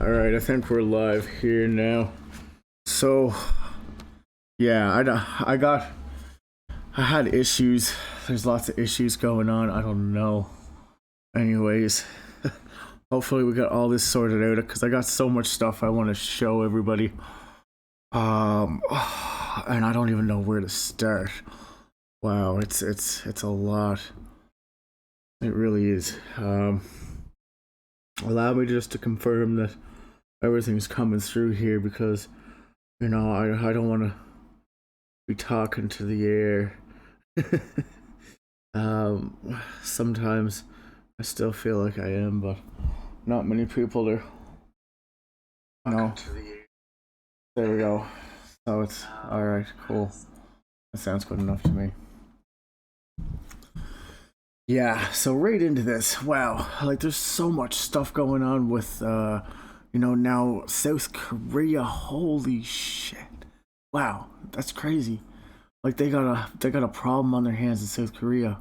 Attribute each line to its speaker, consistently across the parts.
Speaker 1: Alright, I think we're live here now. So, yeah, I had issues. There's lots of issues going on. I don't know. Anyways, hopefully we got all this sorted out because I got so much stuff I want to show everybody. And I don't even know where to start. Wow, it's a lot. It really is. Allow me just to confirm that everything's coming through here because, you know, I don't want to be talking to the air. Sometimes I still feel like I am, but not many people are. No. There we go. So it's alright, cool. That sounds good enough to me. Yeah, so right into this. Wow, like there's so much stuff going on with you know, now South Korea. Holy shit. Wow, that's crazy. Like they got a problem on their hands in South Korea.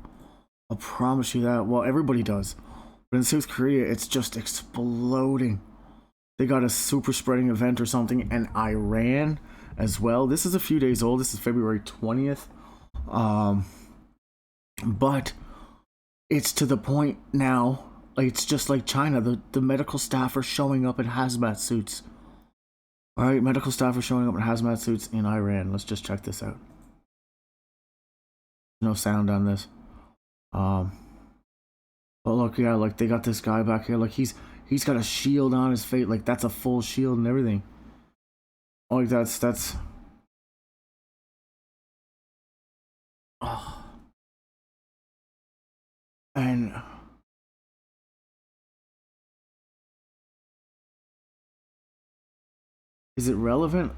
Speaker 1: I'll promise you that. Well, everybody does. But in South Korea, it's just exploding. They got a super spreading event or something, and Iran as well. This is a few days old. This is February 20th. But it's to the point now, like it's just like China. The medical staff are showing up in hazmat suits. Alright, medical staff are showing up in hazmat suits in Iran. Let's just check this out. No sound on this. But look, yeah, like they got this guy back here, like he's got a shield on his face, like that's a full shield and everything. Like that's oh. And is it relevant?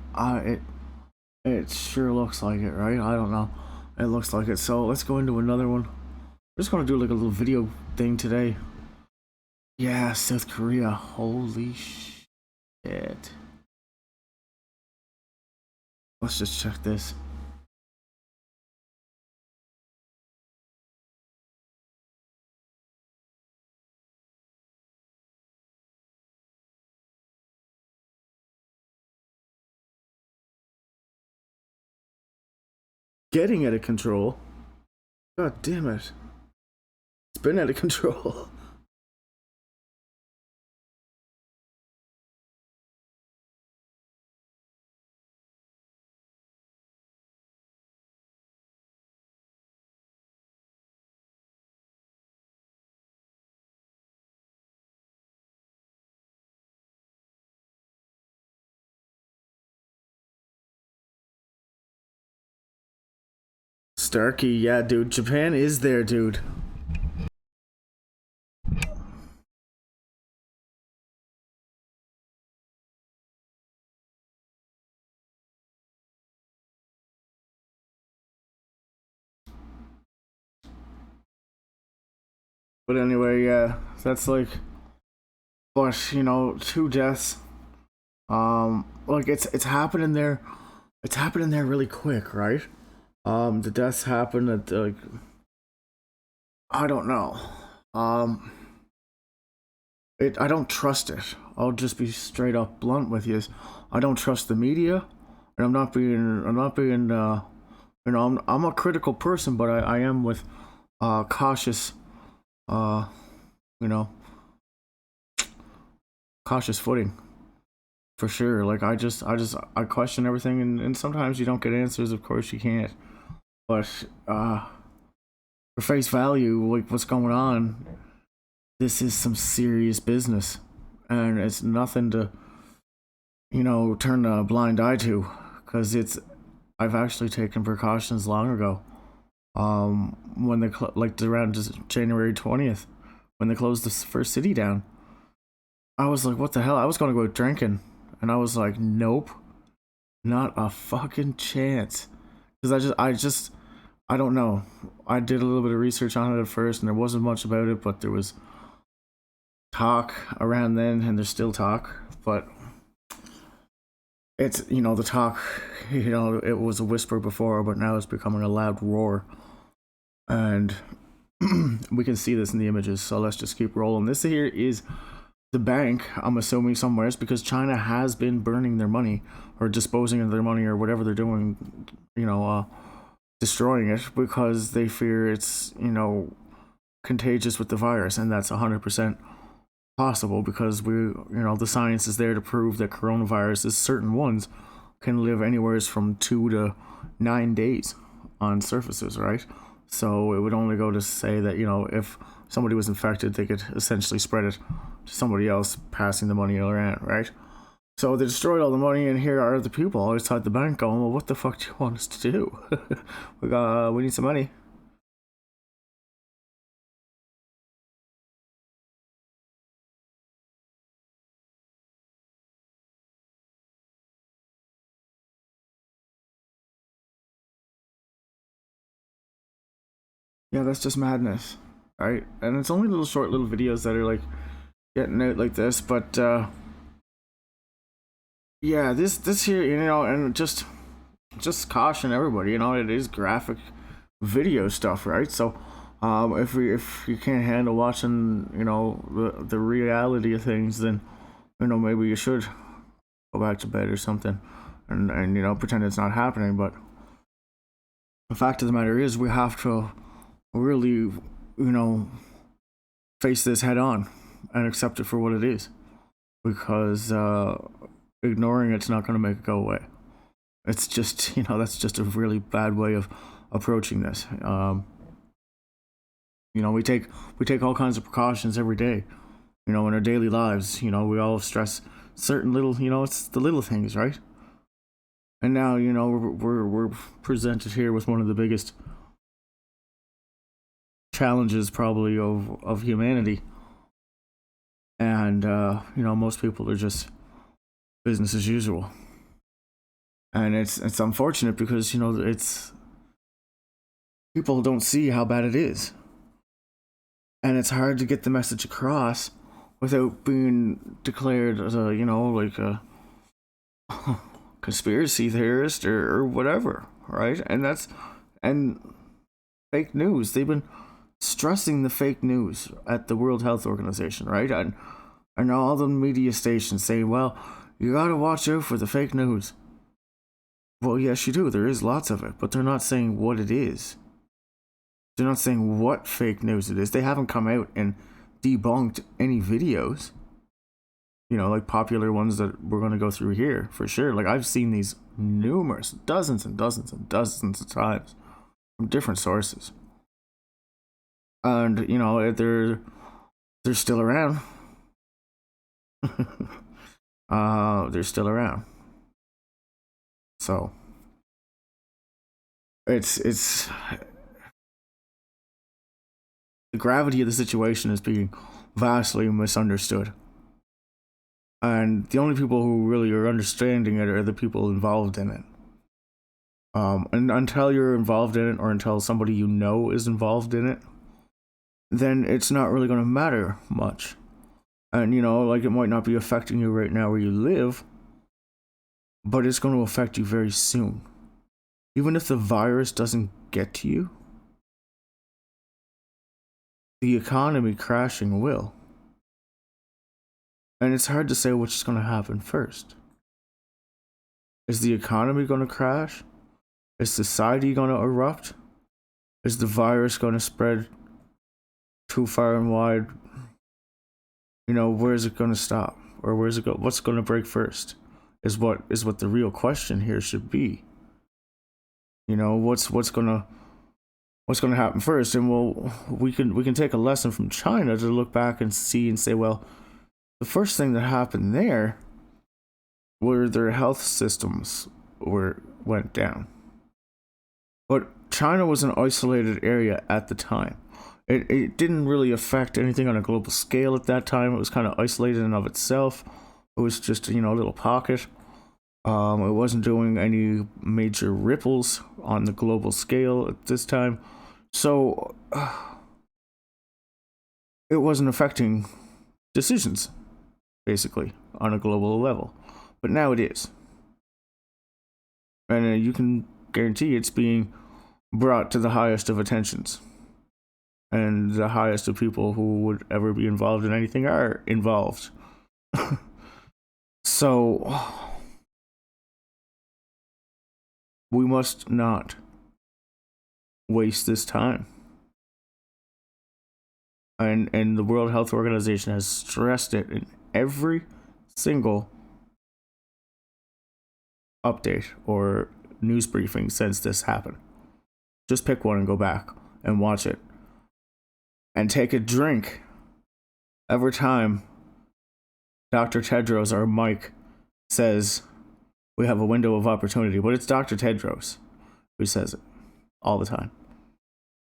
Speaker 1: It sure looks like it, right? I don't know. It looks like it. So let's go into another one. We're just gonna do like a little video thing today. Yeah, South Korea. Holy shit. Let's just check this. Getting out of control. God damn it. It's been out of control. Starkey, yeah, dude. Japan is there, dude. But anyway, yeah, that's like, but you know, 2 deaths. Like it's happening there. It's happening there really quick, right? The deaths happen at like, I don't know. I don't trust it. I'll just be straight up blunt with you. I don't trust the media, and I'm not being you know, I'm a critical person, but I am with cautious you know, cautious footing for sure. Like I question everything, and sometimes you don't get answers. Of course you can't, but for face value, like what's going on, this is some serious business, and it's nothing to, you know, turn a blind eye to, because I've actually taken precautions long ago. When they like around January 20th, when they closed the first city down, I was like, what the hell? I was gonna go drinking, and I was like, nope, not a fucking chance, because I don't know. I did a little bit of research on it at first, and there wasn't much about it, but there was talk around then, and there's still talk, but it's, you know, the talk, you know, it was a whisper before, but now it's becoming a loud roar, and we can see this in the images. So let's just keep rolling. This here is the bank, I'm assuming somewhere, is because China has been burning their money or disposing of their money or whatever they're doing, destroying it because they fear it's, contagious with the virus, and that's 100% possible because the science is there to prove that coronaviruses, certain ones, can live anywhere from 2 to 9 days on surfaces, right? So it would only go to say that, if somebody was infected, they could essentially spread it to somebody else, passing the money around, right? So they destroyed all the money, and here are the people outside the bank going, well, what the fuck do you want us to do? We need some money. Yeah, that's just madness, right? And it's only little short little videos that are like getting out like this, but yeah, this here, and just caution everybody, it is graphic video stuff, right? So if you can't handle watching, the reality of things, then maybe you should go back to bed or something, and pretend it's not happening. But the fact of the matter is, we have to really, face this head on and accept it for what it is, because ignoring it's not going to make it go away. It's just, that's just a really bad way of approaching this. We take all kinds of precautions every day, in our daily lives. We all stress certain little, it's the little things, right? And now, we're presented here with one of the biggest challenges probably of humanity, and most people are just business as usual, and it's unfortunate because it's people don't see how bad it is, and it's hard to get the message across without being declared as a like a conspiracy theorist or whatever, right? And fake news, they've been stressing the fake news at the World Health Organization, right? And all the media stations say, well, you gotta watch out for the fake news. Well, yes, you do. There is lots of it, but they're not saying what it is. They're not saying what fake news it is. They haven't come out and debunked any videos, like popular ones that we're going to go through here for sure. Like, I've seen these numerous, dozens and dozens and dozens of times from different sources. And, they're still around. They're still around. So it's the gravity of the situation is being vastly misunderstood, and the only people who really are understanding it are the people involved in it. And until you're involved in it, or until somebody is involved in it, then it's not really going to matter much. And like, it might not be affecting you right now where you live, but it's going to affect you very soon. Even if the virus doesn't get to you, the economy crashing will. And it's hard to say which is going to happen first. Is the economy going to crash? Is society going to erupt? Is the virus going to spread too far and wide? Where is it going to stop? Or where's it go? What's going to break first? Is what the real question here should be. What's going to happen first? And we can take a lesson from China to look back and see and say, well, the first thing that happened there were their health systems went down. But China was an isolated area at the time. It didn't really affect anything on a global scale at that time. It was kind of isolated in of itself. It was just, a little pocket. It wasn't doing any major ripples on the global scale at this time. So it wasn't affecting decisions, basically, on a global level. But now it is. And you can guarantee it's being brought to the highest of attentions. And the highest of people who would ever be involved in anything are involved So we must not waste this time. And the World Health Organization has stressed it in every single update or news briefing since this happened. Just pick one and go back and watch it. And take a drink every time Dr. Tedros or Mike says we have a window of opportunity. But it's Dr. Tedros who says it all the time.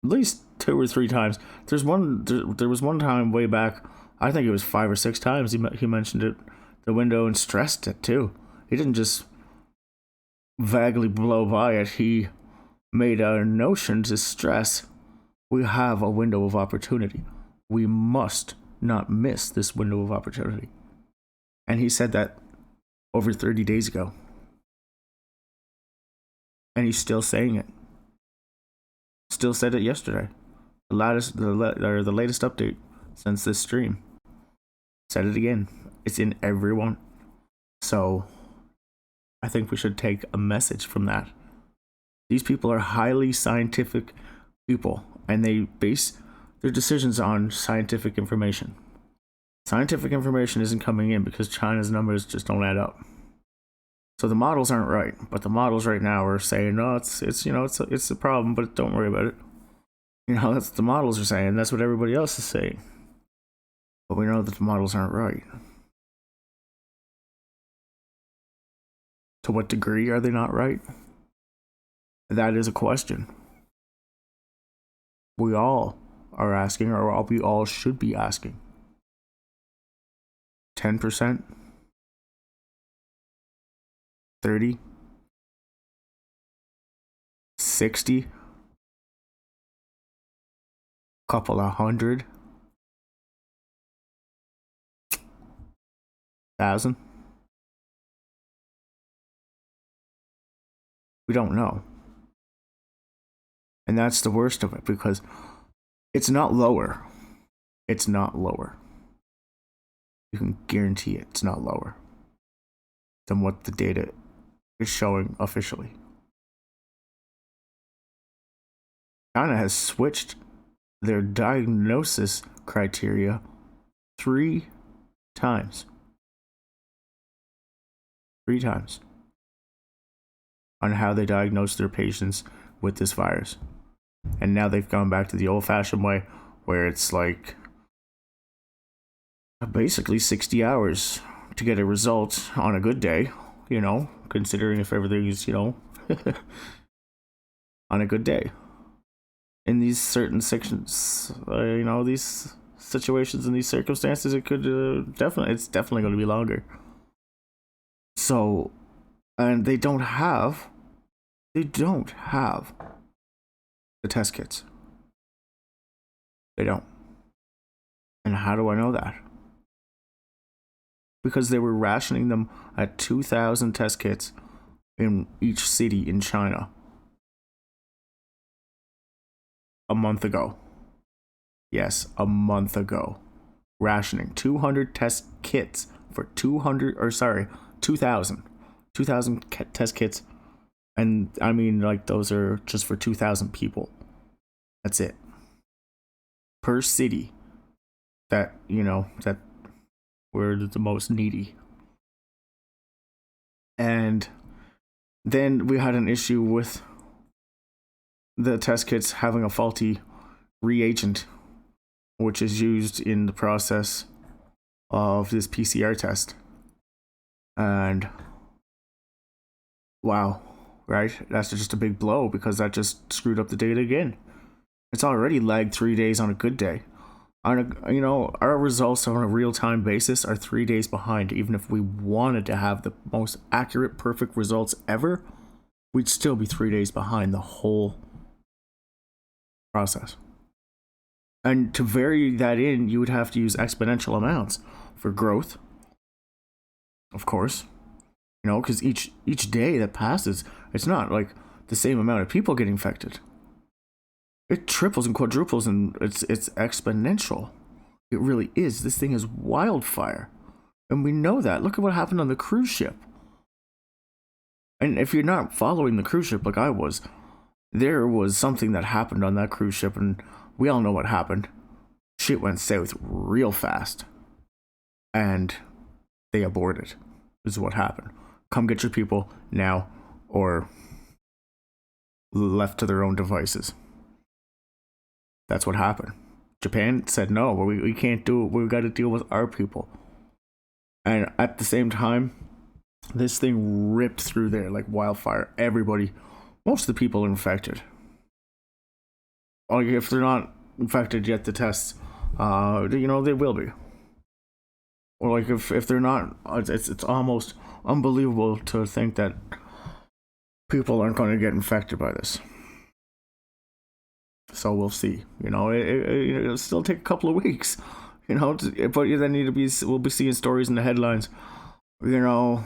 Speaker 1: At least 2 or 3 times. There was one time way back, I think it was 5 or 6 times he mentioned it, the window, and stressed it too. He didn't just vaguely blow by it. He made a notion to stress we have a window of opportunity. We must not miss this window of opportunity. And he said that over 30 days ago. And he's still saying it. Still said it yesterday. The latest update since this stream. Said it again. It's in every one. So I think we should take a message from that. These people are highly scientific people, and they base their decisions on scientific information. Scientific information isn't coming in because China's numbers just don't add up. So the models aren't right, but the models right now are saying, no, it's a problem, but don't worry about it. That's what the models are saying. That's what everybody else is saying. But we know that the models aren't right. To what degree are they not right? That is a question. We all are asking, or we all should be asking. 10%? 30? 60? Couple of 100? 1,000? We don't know. And that's the worst of it, because it's not lower. It's not lower. You can guarantee it's not lower than what the data is showing officially. China has switched their diagnosis criteria 3 times. 3 times. On how they diagnose their patients with this virus. And now they've gone back to the old-fashioned way, where it's like basically 60 hours to get a result on a good day, considering if everything is, on a good day. In these certain sections, these situations and these circumstances, it could it's definitely going to be longer. So, and they don't have the test kits. They don't. And how do I know that? Because they were rationing them at 2,000 test kits in each city in China a month ago. Yes, a month ago. Rationing 200 test kits for 2,000 test kits. And I mean, like, those are just for 2,000 people. That's it. Per city that were the most needy. And then we had an issue with the test kits having a faulty reagent, which is used in the process of this PCR test. And wow, right? That's just a big blow, because that just screwed up the data again. It's already lagged 3 days on a good day. Our results on a real-time basis are 3 days behind. Even if we wanted to have the most accurate, perfect results ever, we'd still be 3 days behind the whole process. And to vary that in, you would have to use exponential amounts for growth, of course. Because each day that passes, it's not like the same amount of people get infected. It triples and quadruples, and it's exponential. It really is. This thing is wildfire. And we know that. Look at what happened on the cruise ship. And if you're not following the cruise ship like I was, there was something that happened on that cruise ship, and we all know what happened. Shit went south real fast. And they aborted. This is what happened. Come get your people now, or left to their own devices. That's what happened. Japan said, no, we can't do it. We've got to deal with our people. And at the same time, this thing ripped through there like wildfire. Everybody, most of the people are infected. Like, if they're not infected yet, the tests, they will be. Or like if they're not, it's almost unbelievable to think that people aren't going to get infected by this. So we'll see. It'll still take a couple of weeks. But then we'll be seeing stories in the headlines. 90%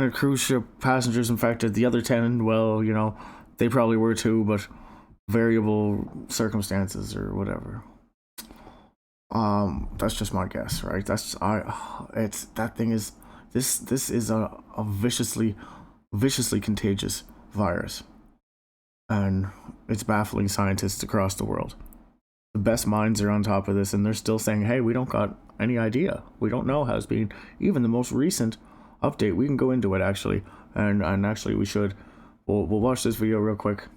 Speaker 1: of cruise ship passengers infected. The other 10, well, they probably were too, but variable circumstances or whatever. That's just my guess, right? This is a viciously contagious virus, and it's baffling scientists across the world. The best minds are on top of this, and they're still saying, hey, we don't got any idea. We don't know how it's being. Even the most recent update, we can go into it actually, and actually we should. We'll watch this video real quick,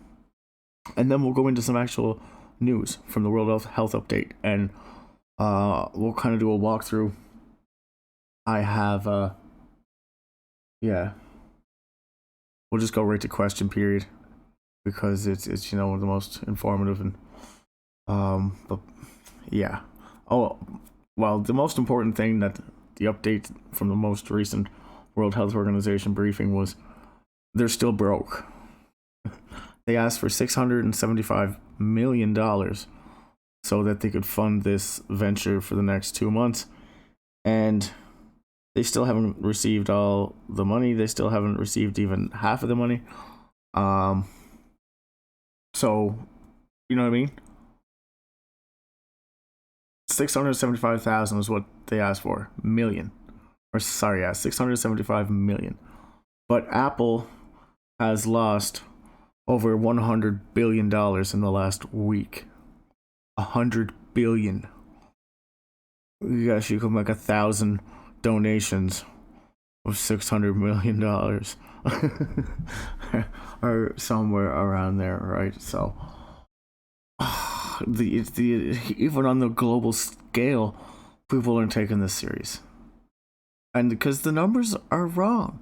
Speaker 1: and then we'll go into some actual news from the World Health Update, and we'll kind of do a walkthrough. I have we'll just go right to question period, because it's the most informative, and but yeah. Oh well, the most important thing, that the update from the most recent World Health Organization briefing was they're still broke. They asked for $675 million so that they could fund this venture for the next 2 months, and they still haven't received all the money. They still haven't received even half of the money. So, you know what I mean? 675,000 is what they asked for. $675 million. But Apple has lost over $100 billion in the last week. $100 billion. Yes, you can make 1,000 donations of $600 million or somewhere around there, right? So even on the global scale, people aren't taking this serious, and because the numbers are wrong.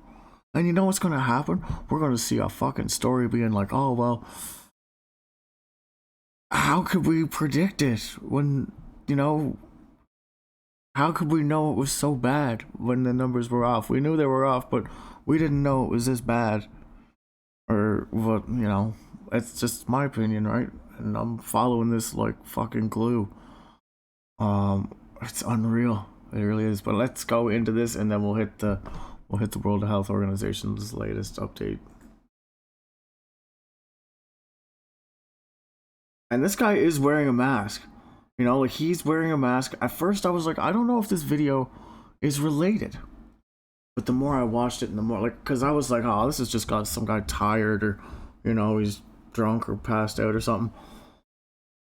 Speaker 1: And you know what's going to happen? We're going to see a fucking story being like, oh well, how could we predict it when, how could we know it was so bad when the numbers were off? We knew they were off, but we didn't know it was this bad. Or what, it's just my opinion, right? And I'm following this like fucking glue. It's unreal. It really is. But let's go into this, and then we'll hit the World Health Organization's latest update. And this guy is wearing a mask. He's wearing a mask. At first I was like, I don't know if this video is related. But the more I watched it, and the more, because I was like, oh, this has just got some guy tired, or, he's drunk or passed out or something.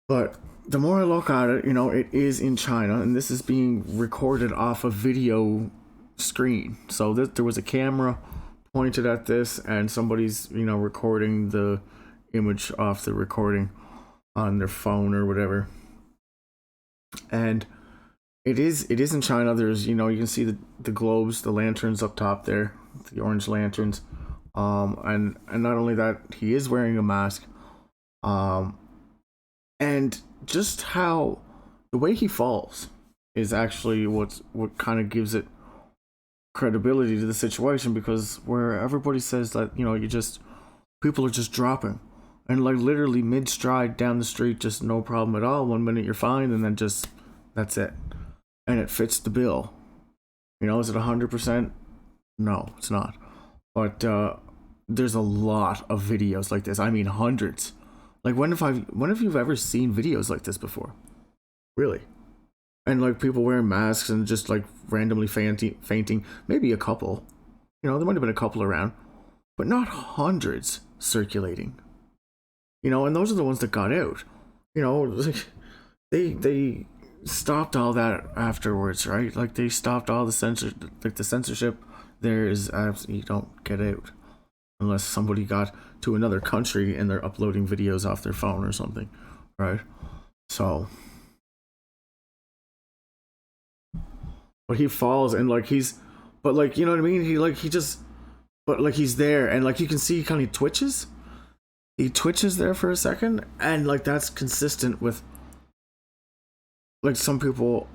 Speaker 1: But the more I look at it, it is in China, and this is being recorded off a video screen. So there was a camera pointed at this, and somebody's, recording the image off the recording on their phone or whatever. And it is in China. There's, you can see the globes, the lanterns up top there, the orange lanterns. And not only that, he is wearing a mask. And just how the way he falls is actually what kind of gives it credibility to the situation, because where everybody says that, people are just dropping, and literally mid-stride down the street, just no problem at all. 1 minute you're fine, and then just that's it. And it fits the bill. Is it 100%? No, it's not. But there's a lot of videos like this. I mean, hundreds. When have you ever seen videos like this before? Really? and like people wearing masks and just like randomly fainting. Maybe a couple. There might have been a couple around, but not hundreds circulating. And those are the ones that got out. Like, they stopped all that afterwards, right? Like they stopped all the censorship. There is absolutely, you don't get out unless somebody got to another country and they're uploading videos off their phone or something, right? So, but he falls and like but like you know what I mean? But like he's there and like you can see he kind of twitches. He twitches there for a second, and like that's consistent with like some people,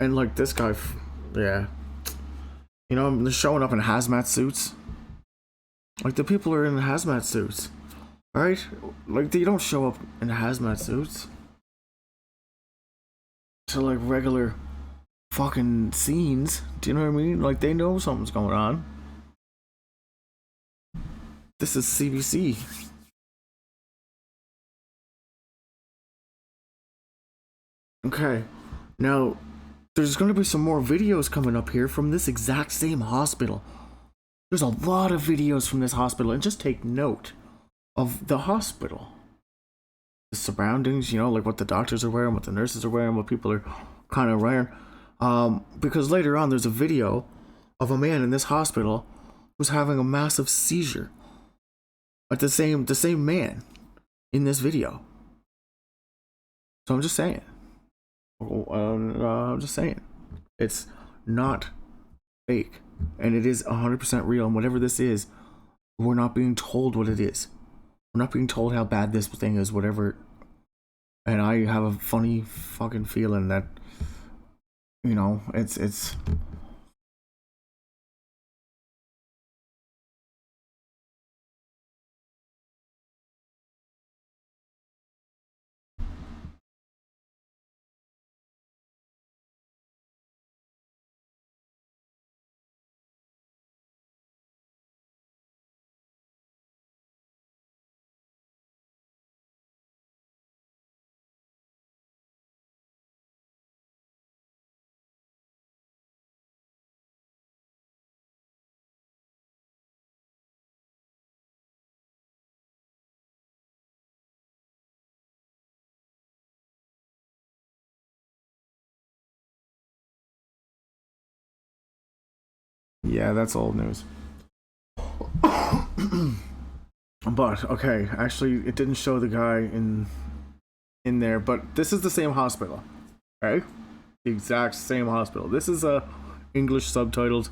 Speaker 1: and like this guy, yeah. They're showing up in hazmat suits. Like the people are in hazmat suits, right? Like they don't show up in hazmat suits to like regular fucking scenes. Do you know what I mean? Like they know something's going on. This is CBC. Okay, now there's going to be some more videos coming up here from this exact same hospital. There's a lot of videos from this hospital, and just take note of the hospital. The surroundings, like what the doctors are wearing, what the nurses are wearing, what people are kind of wearing. Because later on, there's a video of a man in this hospital who's having a massive seizure. Like the same man in this video. So I'm just saying. I'm just saying. It's not fake. And it is 100% real. And whatever this is, we're not being told what it is. We're not being told how bad this thing is, whatever. And I have a funny fucking feeling that, it's yeah, that's old news. But okay, actually, it didn't show the guy in there, but this is the same hospital, okay? The exact same hospital. This is English subtitled.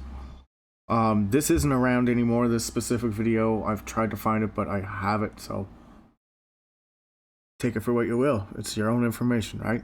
Speaker 1: This isn't around anymore. This specific video, I've tried to find it, but I have it. So take it for what you will. It's your own information, right?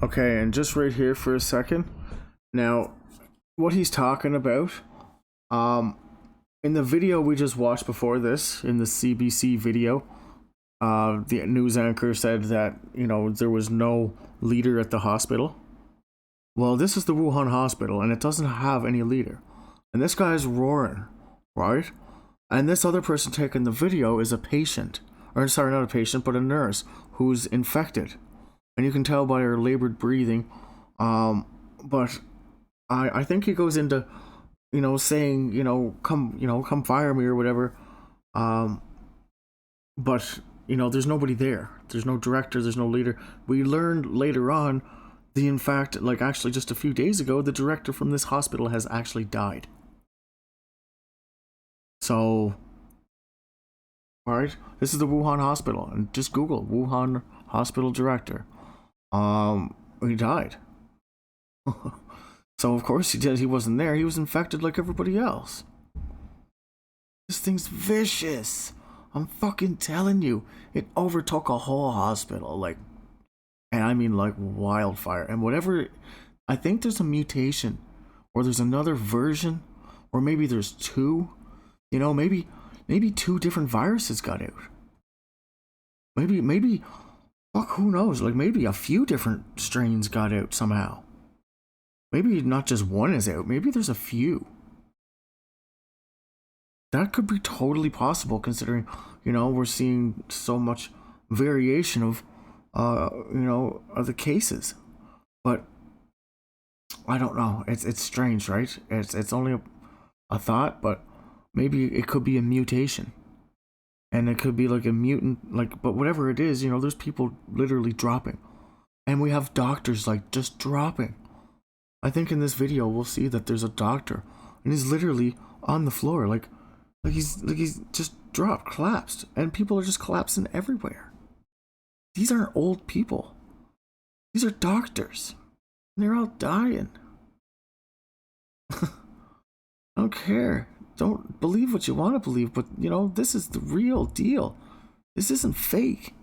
Speaker 1: Okay, and just right here for a second. Now, what he's talking about, in the video we just watched before this, in the CBC video, the news anchor said that, there was no leader at the hospital. Well, this is the Wuhan hospital, and it doesn't have any leader. And this guy's roaring, right? And this other person taking the video is a patient. Or, sorry, not a patient, but a nurse who's infected. And you can tell by her labored breathing. But I think he goes into, saying, come fire me or whatever. But, there's nobody there. There's no director, there's no leader. We learned later on, in fact, like actually just a few days ago, the director from this hospital has actually died. So, alright, this is the Wuhan hospital. And just Google Wuhan hospital director. He died. So of course he did. He wasn't there. He was infected like everybody else. This thing's vicious. I'm fucking telling you. It overtook a whole hospital, like, and I mean like wildfire. And whatever, I think there's a mutation, or there's another version, or maybe there's two. You know, maybe two different viruses got out. Maybe, fuck, who knows? Like maybe a few different strains got out somehow. Maybe not just one is out. Maybe there's a few. That could be totally possible, considering, we're seeing so much variation of, of the cases. But I don't know. It's strange, right? It's only a thought, but maybe it could be a mutation, and it could be like a mutant, like. But whatever it is, there's people literally dropping, and we have doctors like just dropping. I think in this video we'll see that there's a doctor, and he's literally on the floor, like he's just dropped, collapsed, and people are just collapsing everywhere. These aren't old people. These are doctors. And they're all dying. I don't care. Don't believe what you want to believe, but this is the real deal. This isn't fake.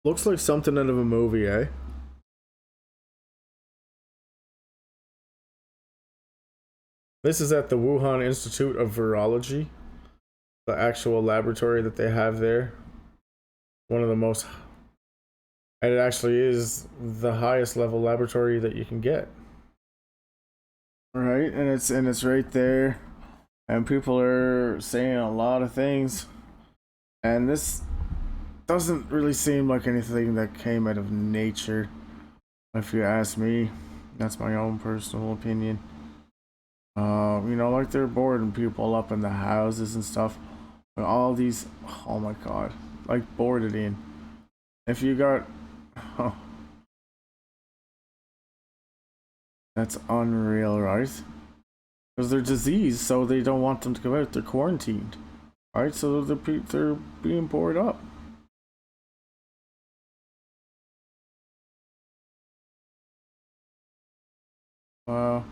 Speaker 1: Looks like something out of a movie, eh? This is at the Wuhan Institute of Virology, the actual laboratory that they have there. One of the most, and it actually is the highest level laboratory that you can get. Right, and it's right there, and people are saying a lot of things, and this doesn't really seem like anything that came out of nature, if you ask me. That's my own personal opinion. You know, like they're boarding people up in the houses and stuff. All these, oh my god, like boarded in. If you got, oh, that's unreal, right? Because they're diseased, so they don't want them to go out. They're quarantined, right? So they're being boarded up. Wow,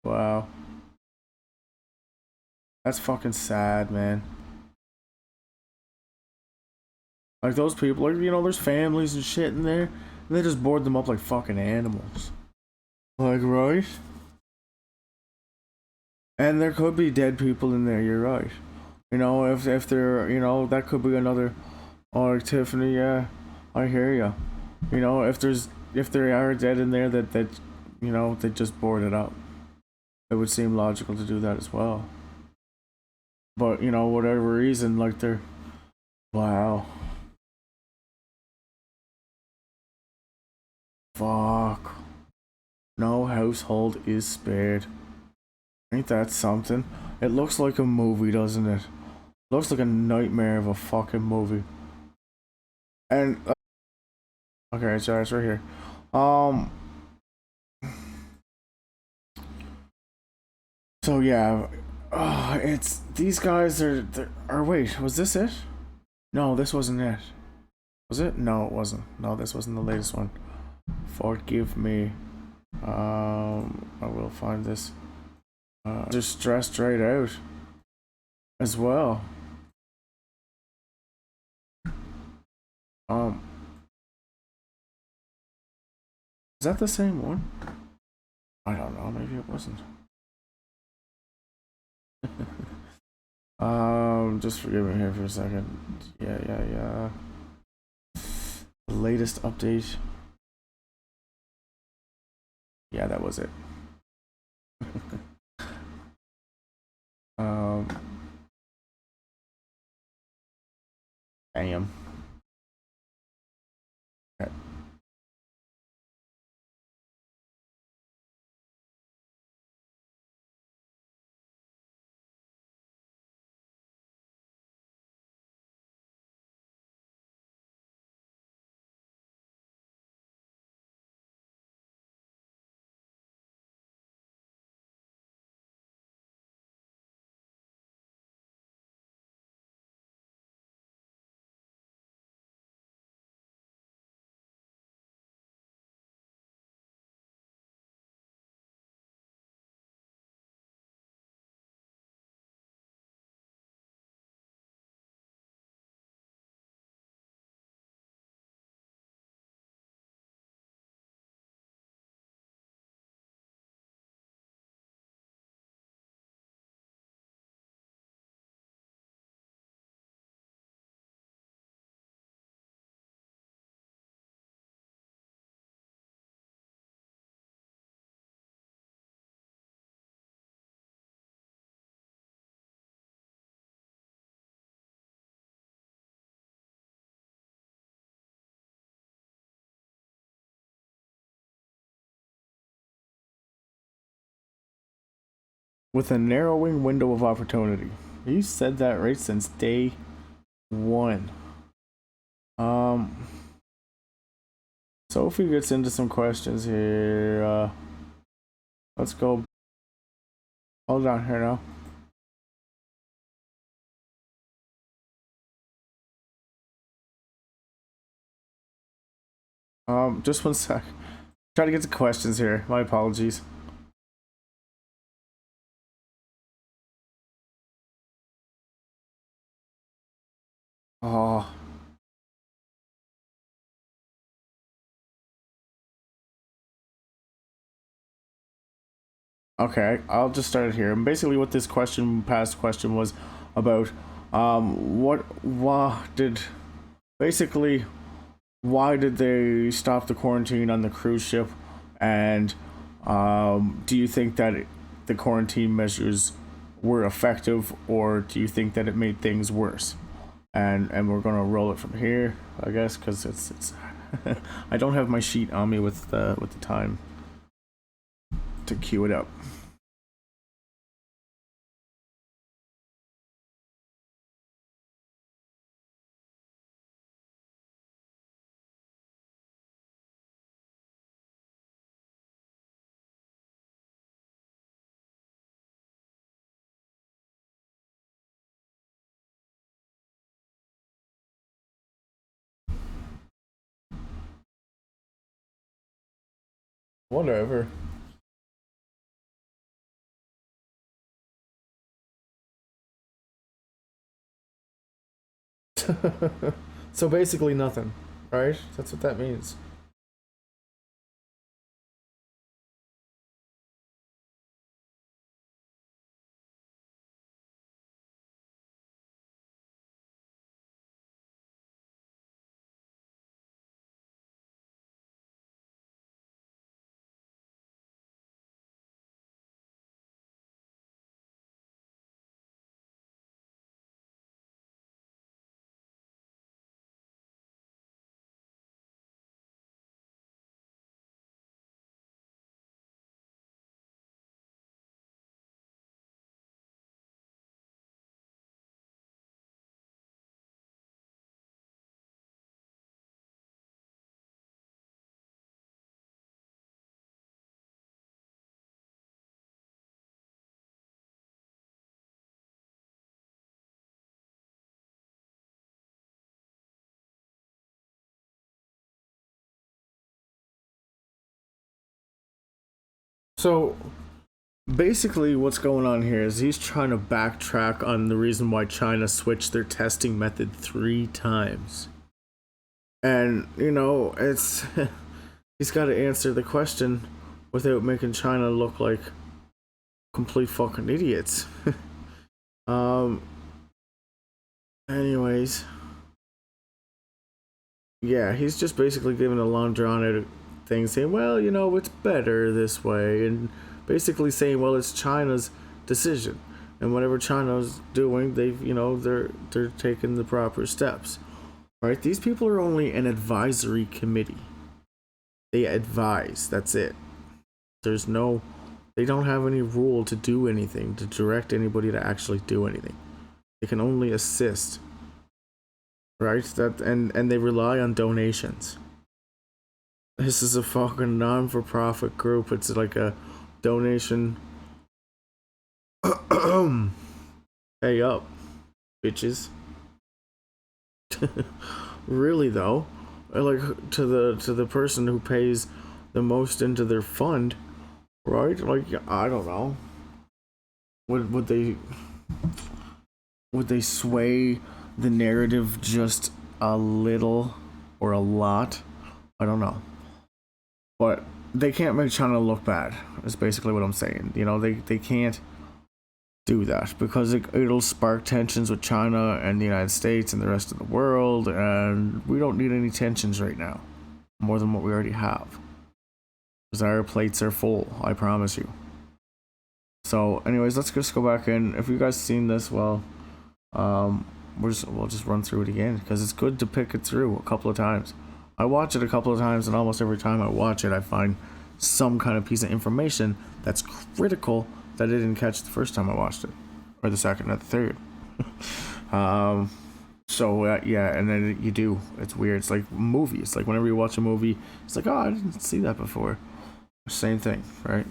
Speaker 1: wow, that's fucking sad, man. Like those people, like you know, there's families and shit in there, and they just board them up like fucking animals. Like, right? And there could be dead people in there. You're right. You know, if they're, you know, that could be another. Oh, like Tiffany, yeah, I hear you. You know, if there are dead in there that you know they just board it up. It would seem logical to do that as well. But you know, whatever reason, like they're wow, fuck. No household is spared. Ain't that something? It looks like a movie, doesn't it? Looks like a nightmare of a fucking movie. And okay, so it's right here. Um. So yeah, it's these guys are. Or wait, was this it? No, this wasn't it. Was it? No, it wasn't. No, this wasn't the latest one. Forgive me. I will find this. Just stressed right out as well. Um, is that the same one? I don't know. Maybe it wasn't. Just forgive me here for a second. Yeah. The latest update. Yeah, that was it. um, Damn. Okay. With a narrowing window of opportunity. You said that right since day one. Um, Sophie gets into some questions here. Let's go. Hold on here now. Just one sec. Try to get to questions here. My apologies. Oh, okay. I'll just start it here. And basically, what this past question was about, why did, basically, why did they stop the quarantine on the cruise ship? And do you think that the quarantine measures were effective, or do you think that it made things worse? And we're gonna roll it from here, I guess, because it's I don't have my sheet on me with the time to queue it up. Whatever. So basically nothing, right? That's what that means. So basically, what's going on here is he's trying to backtrack on the reason why China switched their testing method 3 times. And, it's. He's got to answer the question without making China look like complete fucking idiots. um, anyways, yeah, he's just basically giving a long drawn out thing saying, well, it's better this way. And basically saying, well, it's China's decision. And whatever China's doing, they're taking the proper steps. Right? These people are only an advisory committee. They advise. That's it. There's no, they don't have any rule to do anything, to direct anybody to actually do anything. They can only assist. Right? And they rely on donations. This is a fucking non-for-profit group. It's like a donation. Pay up, bitches. Really though, like to the person who pays the most into their fund, right? Like, I don't know. Would they sway the narrative just a little or a lot? I don't know. But they can't make China look bad. Is basically what I'm saying. They can't do that because it'll spark tensions with China and the United States and the rest of the world, and we don't need any tensions right now, more than what we already have. Because our plates are full, I promise you. So, anyways, let's just go back in. If you guys seen this, well, um, we'll just run through it again because it's good to pick it through a couple of times. I watch it a couple of times, and almost every time I watch it, I find some kind of piece of information that's critical that I didn't catch the first time I watched it, or the second, or the third. um, so yeah, and then you do. It's weird. It's like movies. Like whenever you watch a movie, it's like, oh, I didn't see that before. Same thing, right?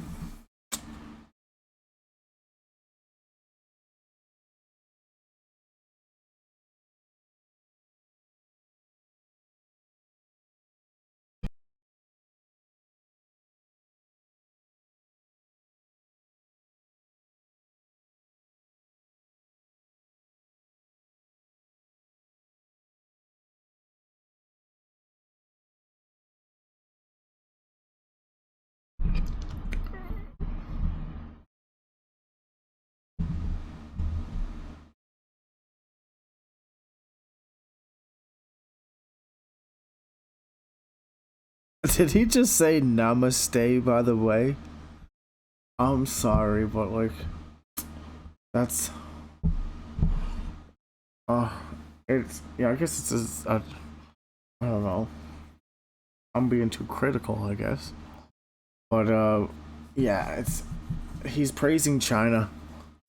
Speaker 1: Did he just say namaste, by the way? I'm sorry, but like, that's. Uh, it's. Yeah, I guess it's I don't know. I'm being too critical, I guess. But, yeah, it's. He's praising China,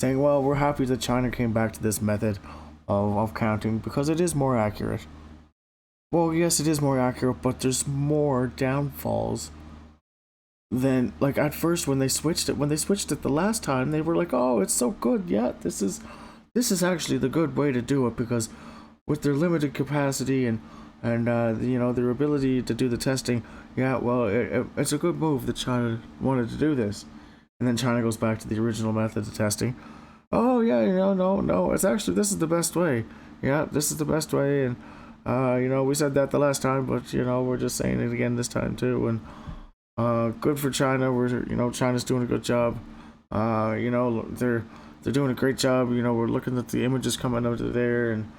Speaker 1: saying, well, we're happy that China came back to this method of counting because it is more accurate. Well, yes, it is more accurate, but there's more downfalls than like at first when they switched it. When they switched it the last time, they were like, "Oh, it's so good. Yeah, this is actually the good way to do it because with their limited capacity and you know their ability to do the testing, yeah, well, it's a good move that China wanted to do this." And then China goes back to the original method of testing. Oh yeah, you know, no, it's actually this is the best way. Yeah, this is the best way, and you know, we said that the last time, but you know, we're just saying it again this time too. And good for China. China's doing a good job. They're doing a great job. You know, we're looking at the images coming out of there, and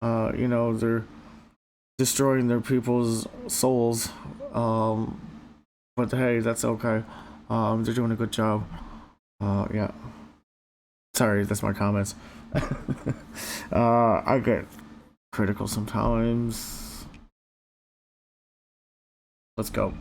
Speaker 1: they're destroying their people's souls. But hey, that's okay. They're doing a good job. Yeah. Sorry, that's my comments. I get critical sometimes. Let's go.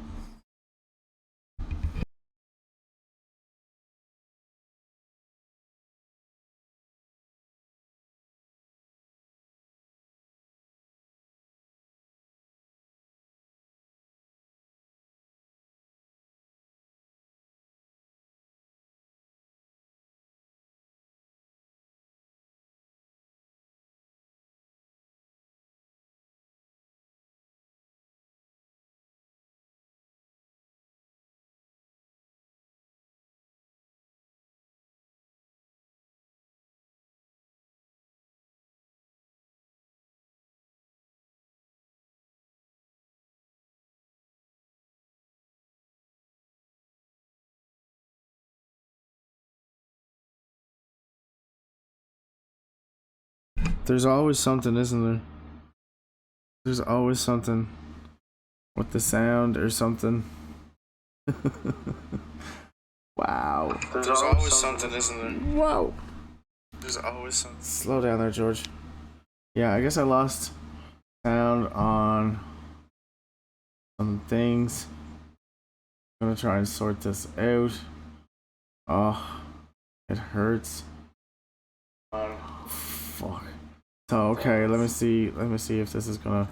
Speaker 1: There's always something, isn't there? There's always something with the sound or something. Wow.
Speaker 2: There's always something, isn't there?
Speaker 1: Whoa.
Speaker 2: There's always something.
Speaker 1: Slow down there, George. Yeah, I guess I lost sound on some things. I'm gonna try and sort this out. Oh, it hurts. Fuck. So okay, let me see. Let me see if this is gonna.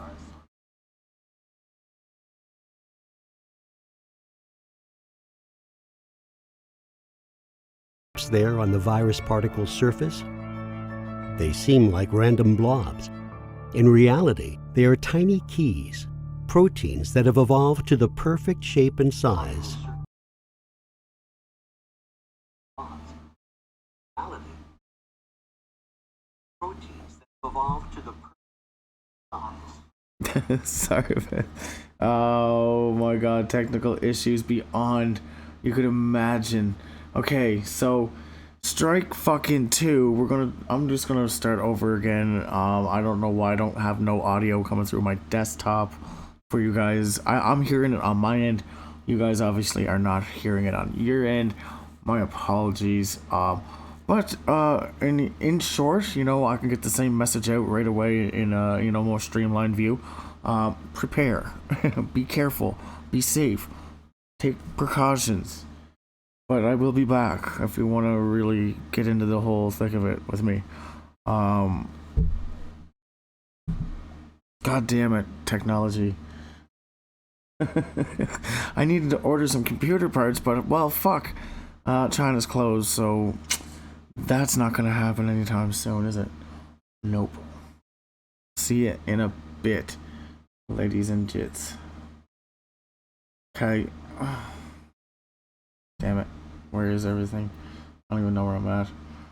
Speaker 3: There on the virus particle's surface? They seem like random blobs. In reality, they are tiny keys, proteins that have evolved to the perfect shape and size.
Speaker 1: Sorry, man. Oh my god, technical issues beyond you could imagine. Okay, so strike fucking two. I'm just gonna start over again. I don't know why I don't have no audio coming through my desktop for you guys. I'm hearing it on my end. You guys obviously are not hearing it on your end. My apologies. But in short, you know, I can get the same message out right away in a more streamlined view. Prepare, be careful, be safe, take precautions. But I will be back if you want to really get into the whole thick of it with me. God damn it, technology. I needed to order some computer parts, but well, fuck. China's closed, so that's not gonna happen anytime soon, is it? Nope. See it in a bit, ladies and gents. Okay. Damn it. Where is everything? I don't even know where I'm at.